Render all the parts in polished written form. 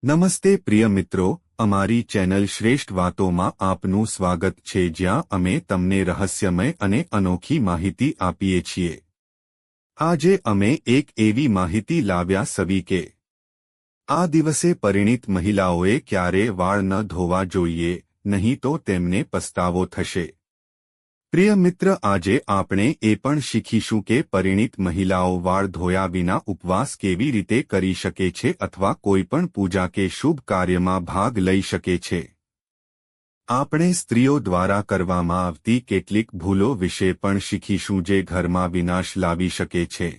નમસ્તે પ્રિય મિત્રો, અમારી ચેનલ શ્રેષ્ઠ વાતોમાં આપનું સ્વાગત છે, જ્યાં અમે તમને રહસ્યમય અને અનોખી માહિતી આપીએ છીએ। આજે અમે એક એવી માહિતી લાવ્યા સવી કે આ દિવસે પરિણીત મહિલાઓએ ક્યારે વાળ ન ધોવા જોઈએ, નહીં તો તેમને પસ્તાવો થશે। પ્રિય મિત્ર, આજે આપણે એ પણ શીખીશું કે પરિણીત મહિલાઓ વાળ ધોયા વિના ઉપવાસ કેવી રીતે કરી શકે છે અથવા કોઈપણ પૂજા કે શુભ કાર્યમાં ભાગ લઈ શકે છે। આપણે સ્ત્રીઓ દ્વારા કરવામાં આવતી કેટલીક ભૂલો વિશે પણ શીખીશું જે ઘરમાં વિનાશ લાવી શકે છે।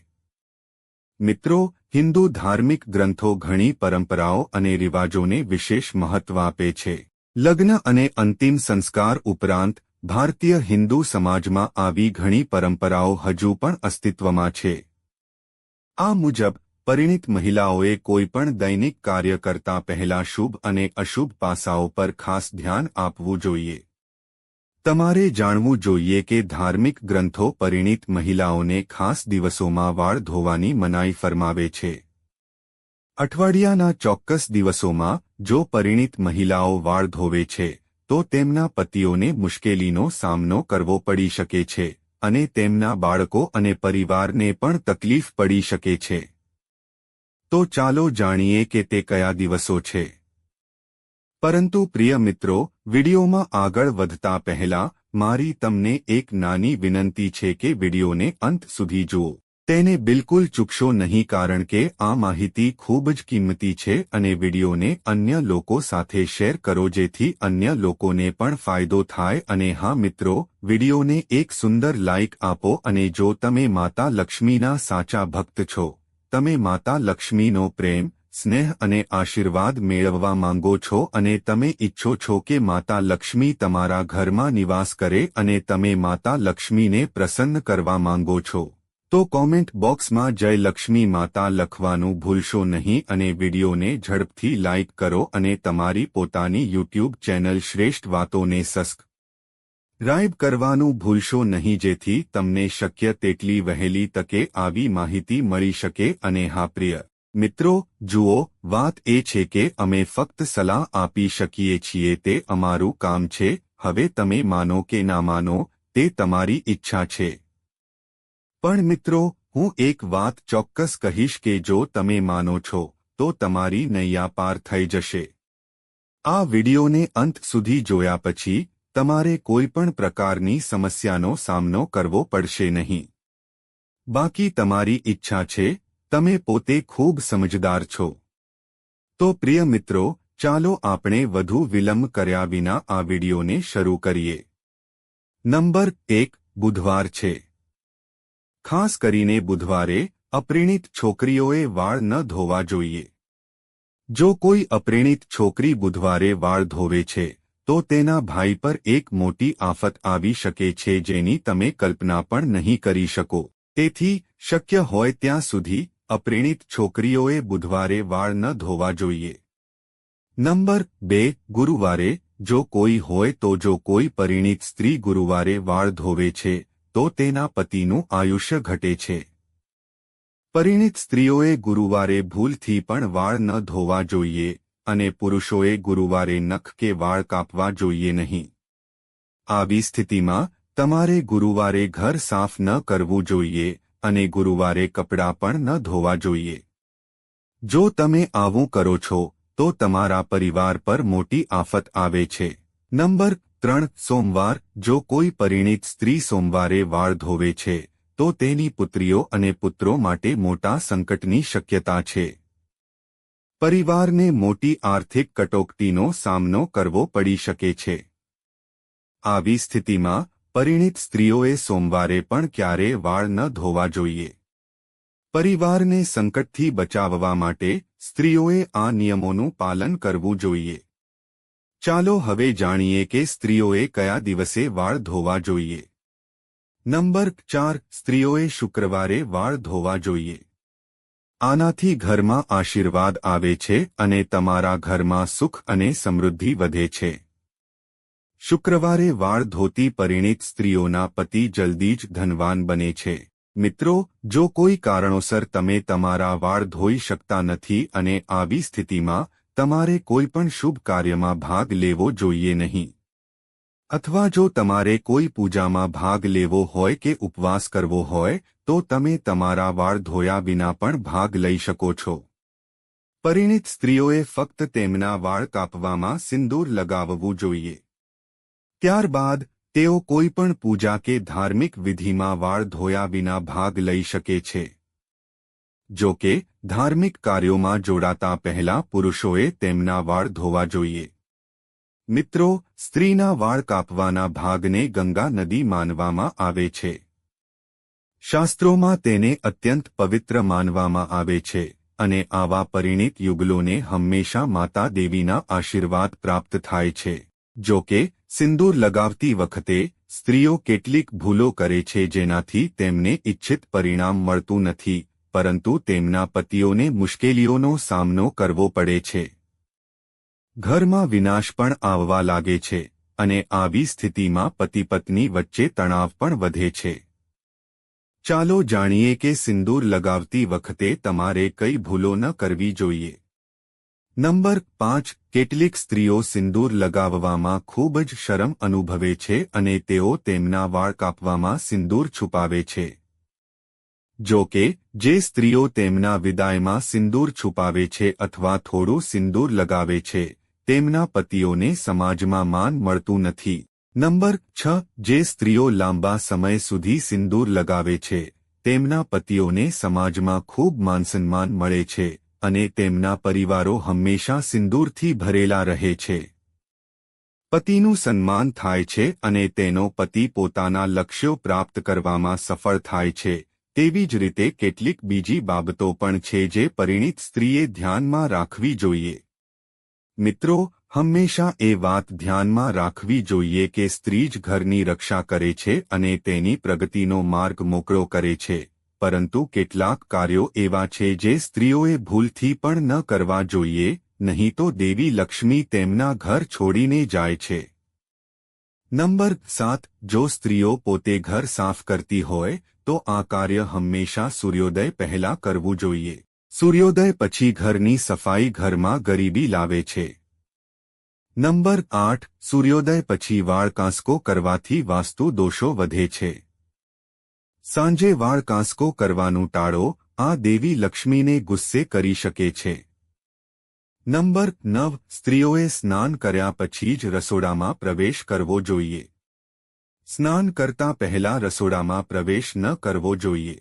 મિત્રો, હિન્દુ ધાર્મિક ગ્રંથો ઘણી પરંપરાઓ અને રિવાજોને વિશેષ મહત્વ આપે છે। લગ્ન અને અંતિમ સંસ્કાર ઉપરાંત ભારતીય હિન્દુ સમાજમાં આવી ઘણી પરંપરાઓ હજુ પણ અસ્તિત્વમાં છે। આ મુજબ પરિણીત મહિલાઓએ કોઈપણ દૈનિક કાર્ય કરતા પહેલા શુભ અને અશુભ પાસાઓ પર ખાસ ધ્યાન આપવું જોઈએ। તમારે જાણવું જોઈએ કે ધાર્મિક ગ્રંથો પરિણીત મહિલાઓને ખાસ દિવસોમાં વાળ ધોવાની મનાઈ ફરમાવે છે। અઠવાડિયાના ચોક્કસ દિવસોમાં જો પરિણીત મહિલાઓ વાળ ધોવે છે તો તેમના પતિઓને મુશ્કેલીનો સામનો કરવો પડી શકે છે અને તેમના બાળકો અને પરિવારને પણ તકલીફ પડી શકે છે। તો ચાલો જાણીએ કે તે કયા દિવસો છે। પરંતુ પ્રિય મિત્રો, વિડિયોમાં આગળ વધતા પહેલા મારી તમને એક નાની વિનંતી છે કે વિડિયોને અંત સુધી જુઓ। તેને બિલકુલ ચૂકશો નહીં, કારણ કે આ માહિતી ખૂબ જ કિંમતી છે અને વિડિયોને અન્ય લોકો સાથે શેર કરો જેથી અન્ય લોકોને પણ ફાયદો થાય। અને હા મિત્રો, વિડિયોને એક સુંદર લાઇક આપો અને જો તમે માતા લક્ષ્મીના સાચા ભક્ત છો, તમે માતા લક્ષ્મીનો પ્રેમ, સ્નેહ અને આશીર્વાદ મેળવવા માંગો છો અને તમે ઈચ્છો છો કે માતા લક્ષ્મી તમારા ઘરમાં નિવાસ કરે અને તમે માતા લક્ષ્મીને પ્રસન્ન કરવા માંગો છો, તો કોમેન્ટ બોક્સમાં જય લક્ષ્મી માતા લખવાનું ભૂલશો નહીં અને વિડિયોને ઝડપથી લાઇક કરો અને તમારી પોતાની યુટ્યુબ ચેનલ શ્રેષ્ઠ વાતોને સબસ્ક્રાઇબ કરવાનું ભૂલશો નહીં, જેથી તમને શક્ય તેટલી વહેલી તકે આવી માહિતી મળી શકે। અને હા પ્રિય મિત્રો, જુઓ, વાત એ છે કે અમે ફક્ત સલાહ આપી શકીએ છીએ, તે અમારું કામ છે। હવે તમે માનો કે ના માનો તે તમારી ઈચ્છા છે, પણ મિત્રો, હું એક વાત ચોક્કસ કહીશ કે જો તમે માનો છો તો તમારી નૈયા પાર થઈ જશે। આ વિડિયોને અંત સુધી જોયા પછી તમારે કોઈપણ પ્રકારની સમસ્યાનો સામનો કરવો પડશે નહીં। બાકી તમારી ઈચ્છા છે, તમે પોતે ખૂબ સમજદાર છો। તો પ્રિય મિત્રો, ચાલો આપણે વધુ વિલંબ કર્યા વિના આ વિડિયોને શરૂ કરીએ। નંબર 1, બુધવાર છે। ખાસ કરીને બુધવારે અપરિણીત છોકરીઓએ વાળ ન ધોવા જોઈએ। જો કોઈ અપરિણીત છોકરી બુધવારે વાળ ધોવે છે તો તેના ભાઈ પર એક મોટી આફત આવી શકે છે જેની તમે કલ્પના પણ નહીં કરી શકો। તેથી શક્ય હોય ત્યાં સુધી અપરિણીત છોકરીઓએ બુધવારે વાળ ન ધોવા જોઈએ। નંબર 2, ગુરુવારે જો કોઈ હોય તો જો કોઈ પરિણીત સ્ત્રી ગુરુવારે વાળ ધોવે છે તો તેના પતિનું આયુષ્ય ઘટે છે। પરિણીત સ્ત્રીઓએ ગુરુવારે ભૂલથી પણ વાળ ન ધોવા જોઈએ અને પુરુષોએ ગુરુવારે નખ કે વાળ કાપવા જોઈએ નહીં। આવી સ્થિતિમાં તમારે ગુરુવારે ઘર સાફ ન કરવું જોઈએ અને ગુરુવારે કપડાં પણ ન ધોવા જોઈએ। જો તમે આવું કરો છો તો તમારા પરિવાર પર મોટી આફત આવે છે। નંબર 3, સોમવાર જો કોઈ પરિણીત સ્ત્રી સોમવારે વાળ ધોવે છે તો તેની પુત્રીઓ અને પુત્રો માટે મોટા સંકટની શક્યતા છે। પરિવારને મોટી આર્થિક કટોકટીનો સામનો કરવો પડી શકે છે। આવી સ્થિતિમાં પરિણીત સ્ત્રીઓએ સોમવારે પણ ક્યારેય વાળ ન ધોવા જોઈએ। પરિવારને સંકટથી બચાવવા માટે સ્ત્રીઓએ આ નિયમોનું પાલન કરવું જોઈએ। ચાલો હવે જાણીએ કે સ્ત્રીઓએ કયા દિવસે વાળ ધોવા જોઈએ। નંબર 4, સ્ત્રીઓએ શુક્રવારે વાળ ધોવા જોઈએ। આનાથી ઘરમાં આશીર્વાદ આવે છે અને તમારા ઘરમાં સુખ અને સમૃદ્ધિ વધે છે। શુક્રવારે વાળ ધોતી પરિણીત સ્ત્રીઓના પતિ જલ્દી જ ધનવાન બને છે। મિત્રો, જો કોઈ કારણોસર તમે તમારા વાળ ધોઈ શકતા નથી અને આવી સ્થિતિમાં તમારે કોઈપણ શુભ કાર્યમાં ભાગ લેવો જોઈએ નહીં. અથવા જો તમારે કોઈ પૂજામાં ભાગ લેવો હોય કે ઉપવાસ કરવો હોય તો તમે તમારા વાળ ધોયા વિના પણ ભાગ લઈ શકો છો. પરિણીત સ્ત્રીઓએ ફક્ત તેમના વાળ કાપવામાં સિંદૂર લગાવવું જોઈએ. ત્યારબાદ તેઓ કોઈપણ પૂજા કે ધાર્મિક વિધિમાં વાળ ધોયા વિના ભાગ લઈ શકે છે. જો કે ધાર્મિક કાર્યોમાં જોડાતા પહેલા પુરુષોએ તેમના વાળ ધોવા જોઈએ. મિત્રો, સ્ત્રીના વાળ કાપવાના ભાગને ગંગા નદી માનવામાં આવે છે. શાસ્ત્રોમાં તેને અત્યંત પવિત્ર માનવામાં આવે છે અને આવા પરિણીત યુગલોને હંમેશા માતા દેવીના આશીર્વાદ પ્રાપ્ત થાય છે. જો કે સિંદૂર લગાવતી વખતે સ્ત્રીઓ કેટલીક ભૂલો કરે છે જેનાથી તેમને ઇચ્છિત પરિણામ મળતું નથી, પરંતુ તેમના પતિઓને મુશ્કેલીઓનો સામનો કરવો પડે છે. ઘરમાં વિનાશ પણ આવવા લાગે છે અને આવી સ્થિતિમાં પતિ પત્ની વચ્ચે તણાવ પણ વધે છે. ચાલો જાણીએ કે સિંદૂર લગાવતી વખતે તમારે કઈ ભૂલો ન કરવી જોઈએ. નંબર 5. કેટલીક સ્ત્રીઓ સિંદૂર લગાવવામાં ખૂબ જ શરમ અનુભવે છે અને તેઓ તેમના વાળ કાપવામાં સિંદૂર છુપાવે છે. જો કે જે સ્ત્રીઓ તેમના વિદાયમાં સિંદૂર છુપાવે છે અથવા થોડું સિંદૂર લગાવે છે તેમના પતિઓને સમાજમાં માન મળતું નથી. નંબર 6. જે સ્ત્રીઓ લાંબા સમય સુધી સિંદૂર લગાવે છે તેમના પતિઓને સમાજમાં ખૂબ માનસન્માન મળે છે અને તેમના પરિવારો હંમેશા સિંદૂરથી ભરેલા રહે છે. પતિનું સન્માન થાય છે અને તેનો પતિ પોતાના લક્ષ્યો પ્રાપ્ત કરવામાં સફળ થાય છે. તેવી જ રીતે કેટલીક બીજી બાબતો પણ છે જે પરિણીત સ્ત્રીએ ધ્યાનમાં રાખવી જોઈએ. મિત્રો, હંમેશા એ વાત ધ્યાનમાં રાખવી જોઈએ કે સ્ત્રી જ ઘરની રક્ષા કરે છે અને તેની પ્રગતિનો માર્ગ મોકળો કરે છે, પરંતુ કેટલાક કાર્યો એવા છે જે સ્ત્રીઓએ ભૂલથી પણ ન કરવા જોઈએ, નહીં તો દેવી લક્ષ્મી તેમના ઘર છોડીને જાય છે. નંબર 7. જો સ્ત્રીઓ પોતે ઘર સાફ કરતી હોય તો આ કાર્ય હંમેશા સૂર્યોદય પહેલા કરવું જોઈએ. સૂર્યોદય પછી ઘરની સફાઈ ઘરમાં ગરીબી લાવે છે. નંબર 8. સૂર્યોદય પછી વાળ કાંસકો કરવાથી વાસ્તુ દોષો વધે છે. સાંજે વાળ કાંસકો કરવાનું ટાળો, આ દેવી લક્ષ્મીને ગુસ્સે કરી શકે છે. નંબર 9. સ્ત્રીઓએ સ્નાન કર્યા પછી જ રસોડામાં પ્રવેશ કરવો જોઈએ. સ્નાન કરતા પહેલા રસોડામાં પ્રવેશ ન કરવો જોઈએ.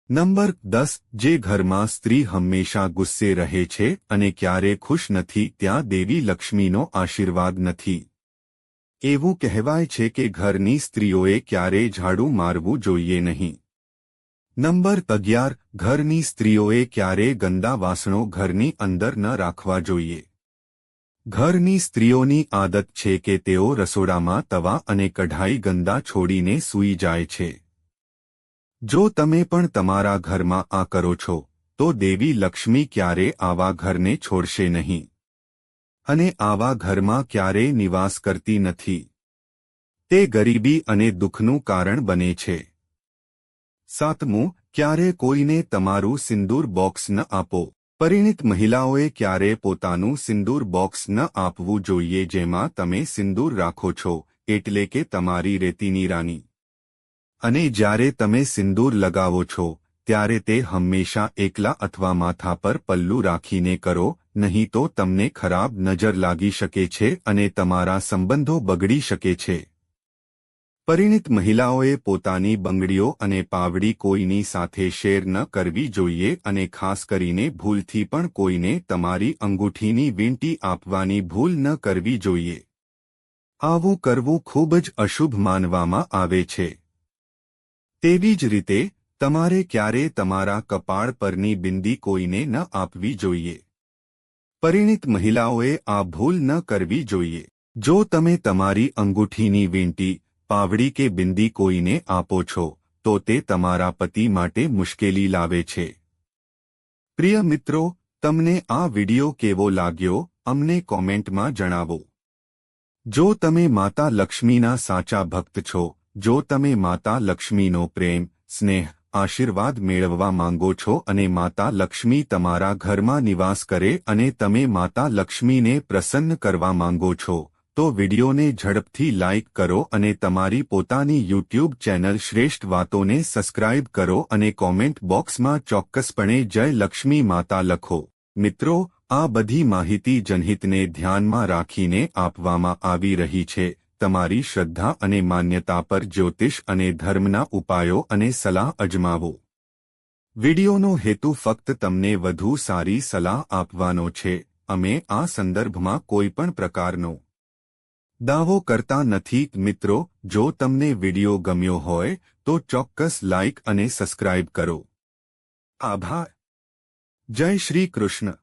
નંબર 10. જે ઘરમાં સ્ત્રી હંમેશા ગુસ્સે રહે છે અને ક્યારે ખુશ નથી ત્યાં દેવી લક્ષ્મીનો આશીર્વાદ નથી. એવું કહેવાય છે કે ઘરની સ્ત્રીઓએ ક્યારેય ઝાડુ મારવું જોઈએ નહીં. નંબર 11. ઘરની સ્ત્રીઓએ ક્યારેય ગંદા વાસણો ઘરની અંદર ન રાખવા જોઈએ. ઘરની સ્ત્રીઓની આદત છે કે તેઓ રસોડામાં તવા અને કઢાઈ ગંદા છોડીને સૂઈ જાય છે. જો તમે પણ તમારા ઘરમાં આ કરો છો તો દેવી લક્ષ્મી ક્યારે આવા ઘરને છોડશે નહીં અને આવા ઘરમાં ક્યારેય નિવાસ કરતી નથી. તે ગરીબી અને દુઃખનું કારણ બને છે. 7. ક્યારે કોઈને તમારું સિંદૂર બોક્સ ન આપો. પરિણીત મહિલાઓએ ક્યારે પોતાનું સિંદૂર બોક્સ ન આપવું જોઈએ જેમાં તમે સિંદૂર રાખો છો, એટલે કે તમારી રેતીની રાની. અને જ્યારે તમે સિંદૂર લગાવો છો ત્યારે તે હંમેશા એકલા અથવા માથા પર પલ્લું રાખીને કરો, નહીં તો તમને ખરાબ નજર લાગી શકે છે અને તમારા સંબંધો બગડી શકે છે. પરિણીત મહિલાઓએ પોતાની બંગડીઓ અને પાવડી કોઈની સાથે શેર ન કરવી જોઈએ અને ખાસ કરીને ભૂલથી પણ કોઈને તમારી અંગૂઠીની વીંટી આપવાની ભૂલ ન કરવી જોઈએ. આવું કરવું ખૂબ જ અશુભ માનવામાં આવે છે. તેવી જ રીતે તમારે ક્યારે તમારા કપાળ પરની બિંદી કોઈને ન આપવી જોઈએ. પરિણીત મહિલાઓએ આ ભૂલ ન કરવી જોઈએ. જો તમે તમારી અંગૂઠીની વીંટી, પાવડી કે બિંદી કોઈને આપો છો તો તે તમારા પતિ માટે મુશ્કેલી લાવે છે. પ્રિય મિત્રો, તમને આ વિડિયો કેવો લાગ્યો અમને કોમેન્ટમાં જણાવો. જો તમે માતા લક્ષ્મીના સાચા ભક્ત છો, જો તમે માતા લક્ષ્મીનો પ્રેમ, સ્નેહ આશીર્વાદ મેળવવા માંગો છો અને માતા લક્ષ્મી તમારા ઘરમાં નિવાસ કરે અને તમે માતા લક્ષ્મીને પ્રસન્ન કરવા માંગો છો તો વિડિયોને ઝડપથી લાઇક કરો અને તમારી પોતાની યુટ્યુબ ચેનલ શ્રેષ્ઠ વાતોને સબસ્ક્રાઇબ કરો અને કોમેન્ટ બોક્સમાં ચોક્કસપણે જય લક્ષ્મી માતા લખો. મિત્રો, આ બધી માહિતી જનહિતને ધ્યાનમાં રાખીને આપવામાં આવી રહી છે. તમારી શ્રદ્ધા અને માન્યતા પર જ્યોતિષ અને ધર્મના ઉપાયો અને સલાહ અજમાવો. વિડિયોનો હેતુ ફક્ત તમને વધુ સારી સલાહ આપવાનો છે. અમે આ સંદર્ભમાં કોઈપણ પ્રકારનો દાવો કરતા નથી. મિત્રો, જો તમને વિડિયો ગમ્યો હોય તો ચોક્કસ લાઇક અને સબસ્ક્રાઇબ કરો. આભાર. જય શ્રી કૃષ્ણ.